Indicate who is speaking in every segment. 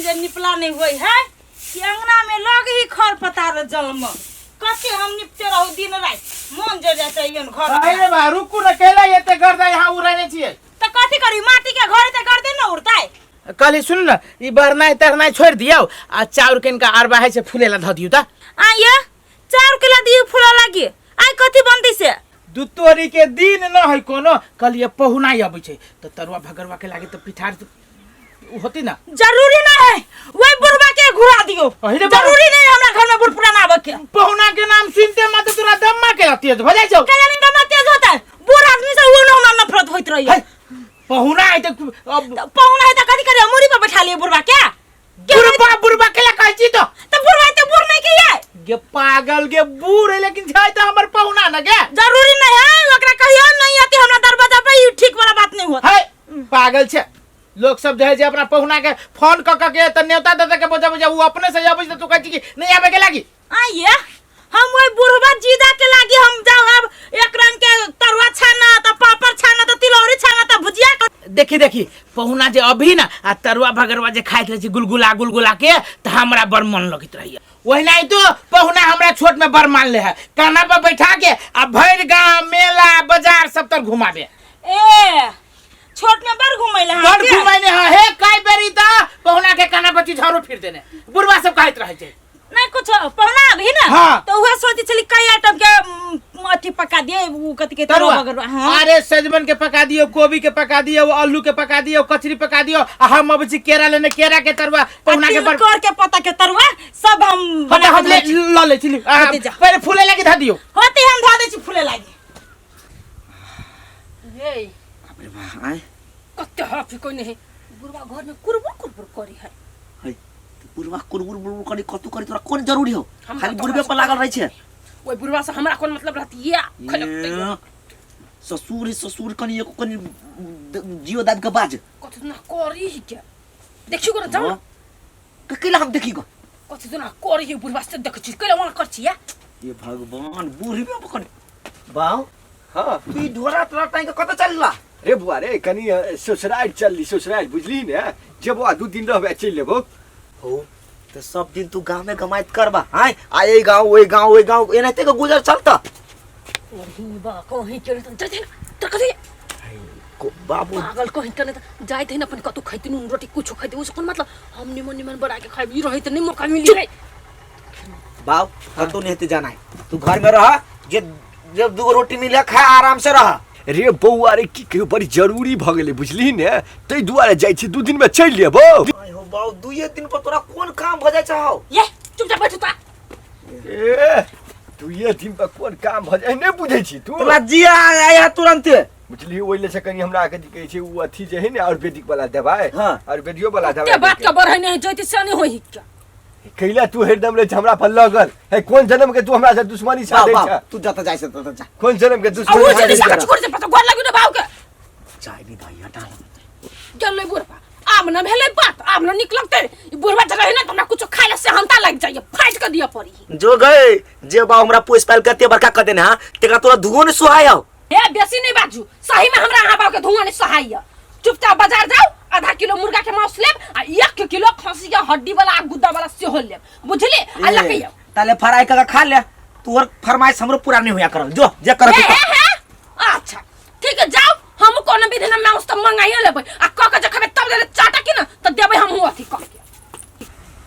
Speaker 1: जे निपला नहीं होई है कि अंगना में लग ही खर पतार जलम कते हम निपते रहू दिन रात मन जे जाते यन घर
Speaker 2: अरे बा रुकू न केला एते गर्दा यहाँ उड़ाने छिए
Speaker 1: त कथि करी माटी के घर त गर्दे न उड़ताय
Speaker 2: कल सुन न ई बरनाई तरनाई छोड़ दियो आ चाउर केन का अरबा है से फुलेला ध दियो त
Speaker 1: आया चाउर केला दियो फुला लागी आइ कथि बनती से
Speaker 2: दुतोरी के दिन न है कोनो कल ये पहुनाई आबै छै त तरुआ भगरवा के लागे त पिठार होती ना
Speaker 1: जरूरी ना है वही बुढ़वा के घुरा दियो जरूरी नहीं हमरा घर में बुढ़ पुराना आवे के
Speaker 2: पहुना के नाम सुनते मत तोरा दम्मा के तेज हो जाय छौ
Speaker 1: कल्याणी दम्मा तेज होता है बूढ़ आदमी से वो ना नफरत होइत रही है
Speaker 2: पहुना है त
Speaker 1: पहुना है त कथि करे मुरी पर बैठा लिए बुढ़वा क्या
Speaker 2: बुढ़वा के ला कहै छी तो
Speaker 1: बुढ़वा त बुढ़ नहीं के है
Speaker 2: गे पागल के बूढ़ है लेकिन छै त हमर पहुना न गे
Speaker 1: जरूरी नहीं है ओकरा कहियो नहीं आती हमरा दरवाजा पे ई ठीक वाला बात नहीं होत
Speaker 2: है पागल छै लोग सब जे है जे अपना पहुना के फोन क के त न्योता दे के बोझा वो अपने से आबै त तू कहै छी कि नहीं आबे के लागी
Speaker 1: आइए हम वही बुढ़वा जीदा के लागी हम जाओ अब एक रंग के तरुआ छाना त पापड़ छाना त तिलौरी छाना त भुजिया
Speaker 2: देखी पहुना जे अभी ना आ तरुआ भगरवा जे खाइत रही गुलगुला के त हमरा बड़ मन लगित रही वही नहीं तो पहुना हमरा छोट में बड़ मान ले है काना पर बैठा के आ भर गांव मेला बाजार सब तर घुमाबे
Speaker 1: ए छोट में बड़ घुमैले हां
Speaker 2: बड़ घुमैले हां हे काई बेरी त पहुना के काना पर झाड़ू फिर देने बुढ़वा सब कहत रहे छे
Speaker 1: नहीं कुछ पहुना अभी ना
Speaker 2: हाँ।
Speaker 1: तो वह सोची चली कई आइटम के अथी पका दिए वो कथि के तरुआ भगरवा हां
Speaker 2: अरे सजमन के पका दियो गोभी के पका दियो आलू के पका दियो कचरी पका दियो हम अब केरा लेने केरा के तरुआ पहुना के पर
Speaker 1: कर के पता के तरुआ सब हम
Speaker 2: हम ले चली पहले फूले लगी धा दियो
Speaker 1: होते हम धा दे छी फूले लागी ये
Speaker 3: अरे भाई
Speaker 1: कत्ते हाफी कोई नहीं बुढ़वा घर में कुरबुर करी है
Speaker 3: बुढ़वा कुरबुर करी कतु करी तोरा कोन जरूरी हो खाली बुढ़वे पर लागल रही छे
Speaker 1: ओई बुढ़वा से हमरा कोन मतलब रहती है
Speaker 3: ससुर कनी एको कनी जियो दाद के बाज
Speaker 1: कतु ना करी ही क्या देखियो कर जाओ
Speaker 3: ककेला हम देखी गो
Speaker 1: कतु ना करी ही बुढ़वा से देख छी केला वाला कर छी
Speaker 3: ये भगवान बुढ़वे पकड़ बाऊ हां तू ढोरा तोरा टाइम के कत चलला
Speaker 4: रे बुआ रे कनी ससुराल चलली ससुराल बुझली ने जब वो 2 दिन रहबे चल लेबो
Speaker 3: हो तो सब दिन तू गांव में कमाइत करबा हाय आए गांव ओए गांव एनाते के गुजर चलता
Speaker 1: ओही बा कोही चले त त कथि
Speaker 3: को बाबू
Speaker 1: पागल कोही तने जाय थे न अपन कतु खैति नुन रोटी कुछ खैति उसको मतलब हम निमन बना के खाइ रही त नहीं मौका मिली है
Speaker 3: बाऊ कतु नहीं ते जाना है तू घर में रह जब 2 रोटी मिले खा आराम से रह
Speaker 4: रे बौआ रे की कहियो बड़ी जरूरी भ गेले बुझली ने तै दुआरे जाय छी 2 दिन में चल लेबो
Speaker 3: आय हो बाऊ 2 दिन पर तोरा कोन काम भ जाय छौ
Speaker 1: ये चुपचाप बैठ ता
Speaker 4: ए तू ये दिन पर कोन काम भ जाय नै बुझै छी तू
Speaker 3: तोरा जिया आया तुरंत
Speaker 4: बुझली ओइले से कनी हमरा के कहै छै उ अथी जे है ने आयुर्वेदिक वाला दवाई
Speaker 3: हां
Speaker 4: आयुर्वेदियो वाला दवाई
Speaker 1: ते बात का बढ़ै नहीं जैते से नहीं होई क्या
Speaker 4: कैला तू हरदम रे हमरा पर लगल है कोन जन्म के तू हमरा से दुश्मनी साधै छ
Speaker 3: तू जाता जाय से तो जा
Speaker 4: कोन जन्म के
Speaker 1: ओ
Speaker 4: दुश्मनी
Speaker 1: जल्दी से छोड़ दे पता गोर लगी ना भाव के
Speaker 3: चाय भी भाई हटा
Speaker 1: चल ले बुढ़वा आब न भेले बात आब न निक लगते बुढ़वा त रहे ना हमरा कुछ खाइला से हंता लग जाय फाइट कर दिया पड़ी
Speaker 3: जो गए जे बा हमरा पोस पाल करते बड़का कर देना तेका तोरा धुओ ने सुहाय हो
Speaker 1: ए बेसी नहीं बाजू सही में हमरा यहां बाव के धुआं ने सहाय चुपचाप बाजार जाओ आधा किलो मुर्गा के मांस लेब आ 1 किलो खसी के हड्डी वाला गुद्दा वाला सेहो लेब बुझली अल्लाह के
Speaker 3: ताले फ्राई कर खा ले तोर फरमाइश हमरो पूरा नहीं होया करल जो जे कर
Speaker 1: अच्छा ठीक है जाओ हम कोन विधि में मांस त मंगाइए लेबै आ क के जखबे तब ले चाटा कि न त देबै हम अथी क के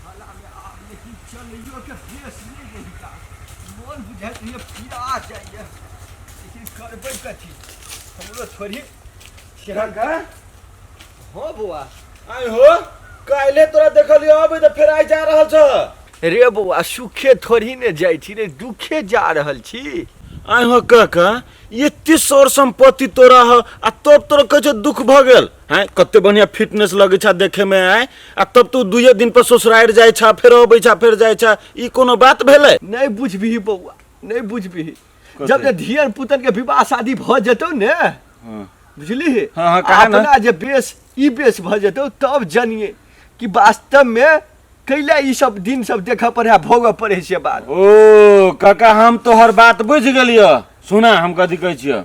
Speaker 4: खाला में आप लेकिन चलियो के फेस नहीं देता मन बुझात ये पिया जाइए लेकिन करबै कथि हमरो थोड़ी छिरंगा हो बुआ आइ हो काइले तोरा देखलियो अबे त फेर आइ जा रहल छ रे बुआ सुखे थोड़ी ने जाई छी रे दुखे जा रहल छी
Speaker 5: आइ हो काका एते सौर संपत्ति तोरा ह आ तब तोरा कह दुख भ गेल हैं कते बढ़िया फिटनेस लगे छ देखे में आय आ तब तू 2 दिन पर ससुराल जाय छ फेर अबै छ फेर जाय छ ई कोनो बात भेलै
Speaker 4: नहीं बुझबी बउआ नहीं बुझबी जब धियन पुतन के विवाह शादी भ जतौ ने बुझली
Speaker 5: हां कहा ना
Speaker 4: अपना जे बेस ई बेस भ जतौ तब जानिए कि वास्तव में कैला ई सब दिन सब देखा पड़े भोग पड़े से बात
Speaker 5: ओ काका हम तोहर बात बुझ गेलियो सुना हम कथि कहै छियो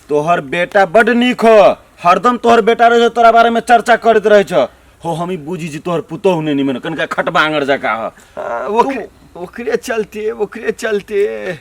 Speaker 5: तोहर बेटा बड नीक हो हरदम तोहर बेटा रहे तोरा बारे में चर्चा करत रहे छ हो हमी बुझी जी तोहर पुतोह ने निमन कनका खटबांगर जका ह
Speaker 4: ओकरे चलते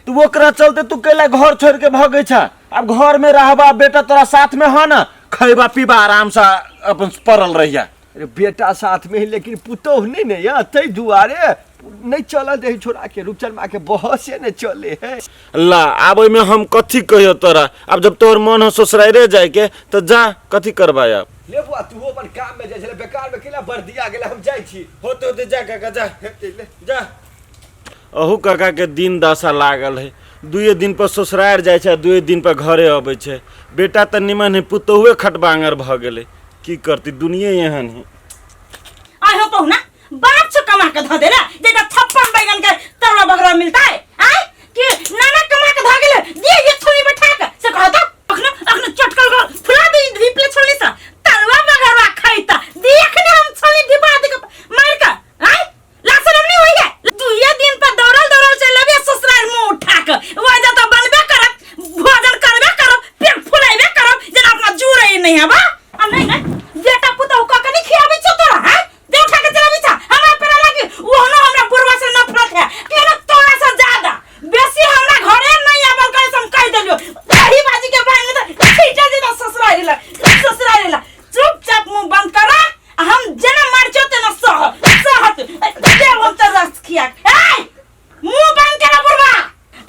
Speaker 5: तू ओकरा चलते तू केला घर छोड़ के भागे छ। अब घर में रहबा बेटा तोरा साथ में ह ना, खैबा पीबा आराम से अपन पड़ल रहिया।
Speaker 4: अरे बेटा साथ में ही, लेकिन पुतोह नहीं ने या तई दुआरे नहीं चल दे छोड़ा के रूपचन माँ के बहुत से ने चले है।
Speaker 5: ला अब में हम कथी कहियो तोरा, अब जब तोहर मन हो ससुराइरे जाए के तो जा, कथी करबा अब।
Speaker 4: ले बुआ तू अपन काम में जाय बेकार में केला बर दिया गेला, हम जाय छी।
Speaker 5: होते जा काका जा
Speaker 4: ले
Speaker 5: जा। अहू काका के दिन दशा लागल है, 2 दिन पर ससुराइर जाय छै, 2 दिन पर घरे अबै छै। बेटा त निमन है, पुतोहुए खटबांगर भ गेलै, की करती दुनिया एहन है।
Speaker 6: आय हो पहुना बाप से कमा के ध दे ना, जेटा थप्पन बैगन के तरवा बगरा मिलता है आय कि नाना कमा के ध गेले दिए ये छोरी बैठा के से कहता अखन चटकल को फुला दे ढीपले छोली सा तरवा बगरा खाइता देखने हम छोली ढीपा दे मार का आय लासर नहीं होई है। 2 दिन पर दौड़ल चलबे ससुराल मुंह उठा के वो जा तो बनबे करब, भोजन करबे करब, पेट फुलाइबे करब, जेना अपना जुरे नहीं हबा आ नहीं ना बेटा पुतौ का कनी खियाबे छ तोरा है दे उठा के चला बिछा हमरा पेरा लागे ओहनो हमरा बुढ़वा से नफरत है कि ना तोरा से ज्यादा बेसी हमरा घरे नहीं आबल कह हम कह देलियो दही बाजी के भांग दे सीटा दे ससुराल ला चुपचाप मुंह बंद करा, हम जना मार चोते ना सहत दे हम त रस खिया ए मुंह बंद करा बुढ़वा।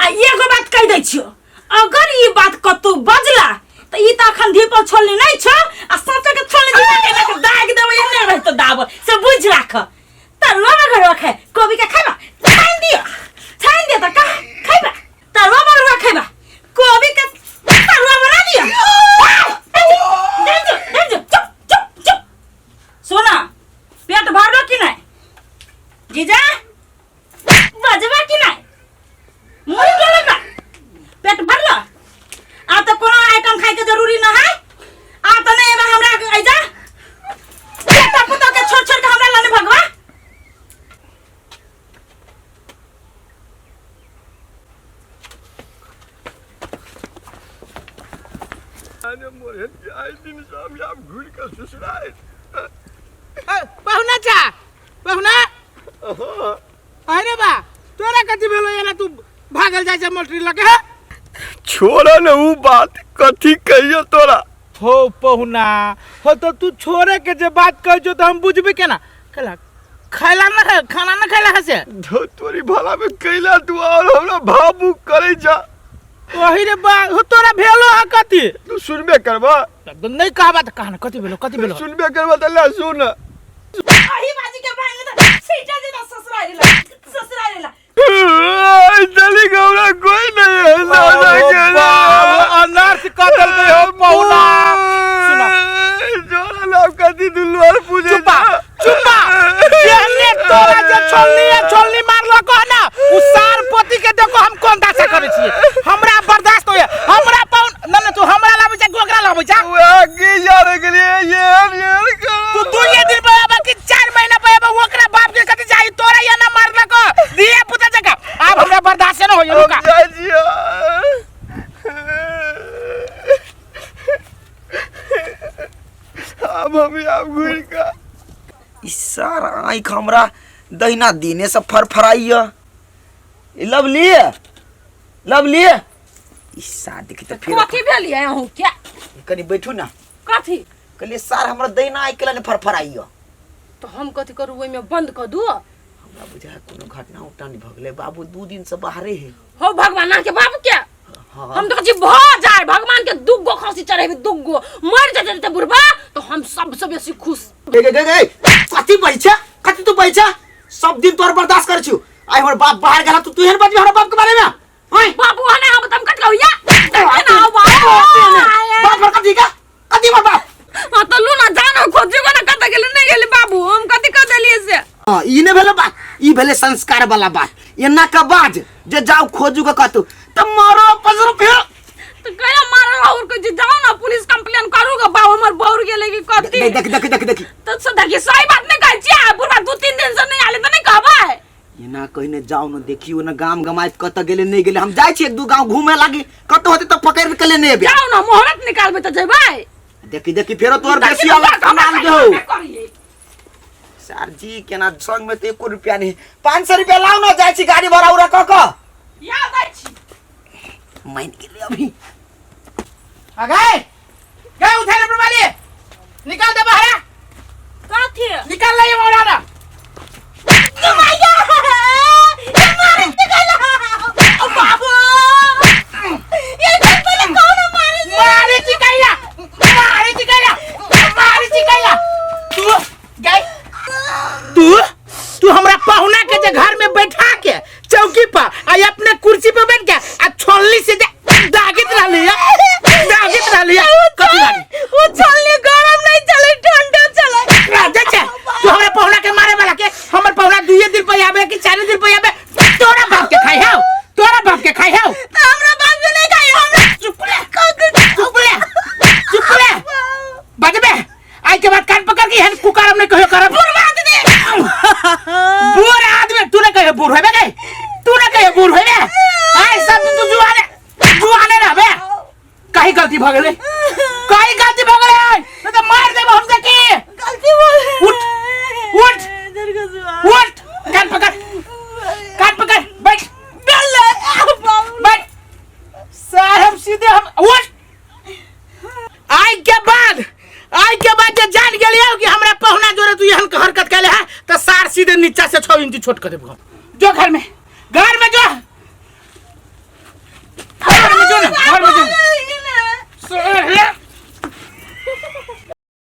Speaker 6: आ एगो बात कह दै छियो, अगर ई बात कतौ बजला त ई त अखन धीपल छोलनी नहीं छ आ सच के छोलनी दिना के ना दाग देबै एने रह त दाब से बुझ राख। तरवा में घर रखे कोबी के खाइबा छान दियो त का खाइबा तरवा में रखेबा कोबी के तरवा बना दियो दे चुप सोना पेट भरलो कि नहीं जीजा बजबा कि नहीं मुंह डोलेबा पेट भरलो आ तो कोनो आइटम खाए के जरूरी ना है आ तो नहीं एबा हमरा आइजा बेटा पुतो के छोड़ के हमरा लाने भगवा।
Speaker 4: अरे मोरे जाय दिन सब आप घुर के ससुराल
Speaker 2: पहुना चा पहुना अरे बा तोरा कथी भेलो एना तू भागल जाय छ मोटरी लगे।
Speaker 4: छोड़ा न ऊ बात कथी कहियो तोरा।
Speaker 2: हो पहुना हो तो तू छोरे के जे बात कह जो तो हम बुझबे केना कला खाइला ना खाना ना खाइला से
Speaker 4: धो तोरी भला में कैला तू और हमरा भाबू करे जा।
Speaker 2: वही रे बा हो तोरा भेलो है कथी
Speaker 4: तू सुनबे करबा
Speaker 2: नहीं कहबा त कहना कथी भेलो
Speaker 4: सुनबे करबा त ले सुन।
Speaker 6: आही बाजी के भांग दे सीटा दे ससुराल ला
Speaker 4: जल्दी गौरा कोई नहीं है दादा के
Speaker 2: अनर्थ कतल दे हो पहुना सुना
Speaker 4: जोरा लाभ कथी दुलवार पूजे
Speaker 2: चुपा जेने तोरा जे छोलनी मारलो कहना उ सार पति के देखो हम कोन दासा करे छी हमरा बर्दाश्त होय हमरा पाउन न तू हमरा लाबै छ गोगरा लाबै छ
Speaker 4: आगे यार के लिए ये
Speaker 2: तू 2 दिन पे आबा कि 4 महीना पे आबा ओकरा बाप के कथि जाई तोरा या ना मारला को दिए पुता जगह अब हमरा बर्दाश्त न होय रुका
Speaker 4: अब हम आप घुर का
Speaker 3: इस सारा आँख हमरा दहिना दिने से फरफराइया। लवली इस सार देखी तो फिर
Speaker 1: कथी भेलिए अहू क्या
Speaker 3: कनी बैठू ना।
Speaker 1: कथी
Speaker 3: कहलिए सार हमरा दहिना आँख केला ने फरफराइया।
Speaker 1: तो हम कथी करू ओइ में बंद कर दू।
Speaker 3: हमरा बुझा कोनो घटना उठा नहीं भगले, बाबू 2 दिन से बाहरे है।
Speaker 1: हो भगवान के बाबू क्या
Speaker 3: हाँ।
Speaker 1: हम तो कथी भ जाए भगवान के दुगो खसी चढ़ेबे दुगो मर जाते ते बुढ़बा तो हम सबसे बेसी खुश।
Speaker 3: कथी बैठा कथी तू बैठा सब दिन तोर बर्दाश्त कर छु। आई हमर बाप बाहर गेला तू हेन बजबे हमरा बाप के बारे में। ओए
Speaker 1: बाबू हने हम तुम कट कहू या ना
Speaker 3: बाप पर कथी बार बाप
Speaker 1: हां तो लूना जानो खोजो ना कत गेले नहीं गेले बाबू हम कथी कर देलिए से।
Speaker 3: हां ई ने भेले बात, ई भेले संस्कार वाला बात। एना का बाज जे जाओ खोजू का कतू त मारो 5 रुपया
Speaker 1: तो कया मारो और को जाओ ना पुलिस कंप्लेन करूगा बाबू हमर बौर गेले की कथी
Speaker 3: देख
Speaker 1: तो सदा की सही बात नहीं कहै छी बुढ़बा 2-3 दिन से नहीं आले तो नहीं कहबै।
Speaker 3: एना कहिने जाओ न देखियो न गाम गमाइत कत गेले नहीं गेले हम जाय छी 1-2 गांव घूमे लागी कत होते तो पकड़ के ले नेबे
Speaker 1: जाओ ना मोहरत निकालबे तो जेबै।
Speaker 3: देखी फेरो तोर बेसी अलग सामान दे हो सर जी के ना संग में तो 1 रुपया नहीं 500 रुपया लाओ ना जाए छी गाड़ी भाड़ा उरा क
Speaker 1: या दै छी
Speaker 3: मान के ले अभी
Speaker 2: आ गए गए उठा ले वाली निकाल दे बाहर
Speaker 6: काथी
Speaker 2: निकाल ले ये मौलाना
Speaker 6: मैया ये मारे निकला ओ बाबू ये पहले कौन
Speaker 2: मारे चिकैया तू गए तू हमरा पहुना के जे घर में बैठा के चौकी पर आ अपने कुर्सी पे बैठ के आ छोलनी से दागित रहली कथी लागी
Speaker 6: वो चलने गरम नहीं चले ठंडा चले
Speaker 2: राजा छे तू हमरा पहुना के मारे वाला के हमर पहुना 2 दिन पे आवे कि 4 दिन पे आवे तोरा बाप के खाई हाउ
Speaker 6: हमरा बाप के नहीं खाई हमरा
Speaker 2: चुप ले बजबे आई के बाद कान पकड़ के हन कुकार हमने कहियो करब बूढ़ आदमी तू ने कहे बूढ़ होबे गई तू ने कहे बूढ़ होबे आई सब तू जुआने रहबे कहीं गलती भ गेलै तो मार देबो हम के
Speaker 6: गलती
Speaker 2: उठ कान पकड़ बैठ बैठ सर हम सीधे हम उठ आई के बाद जे जान गेलियो कि हमरा पहुना जोरे तू एहन हरकत कैले है तो सार सीधे नीचा से 6 इंच छोट कर देबो जो घर में जो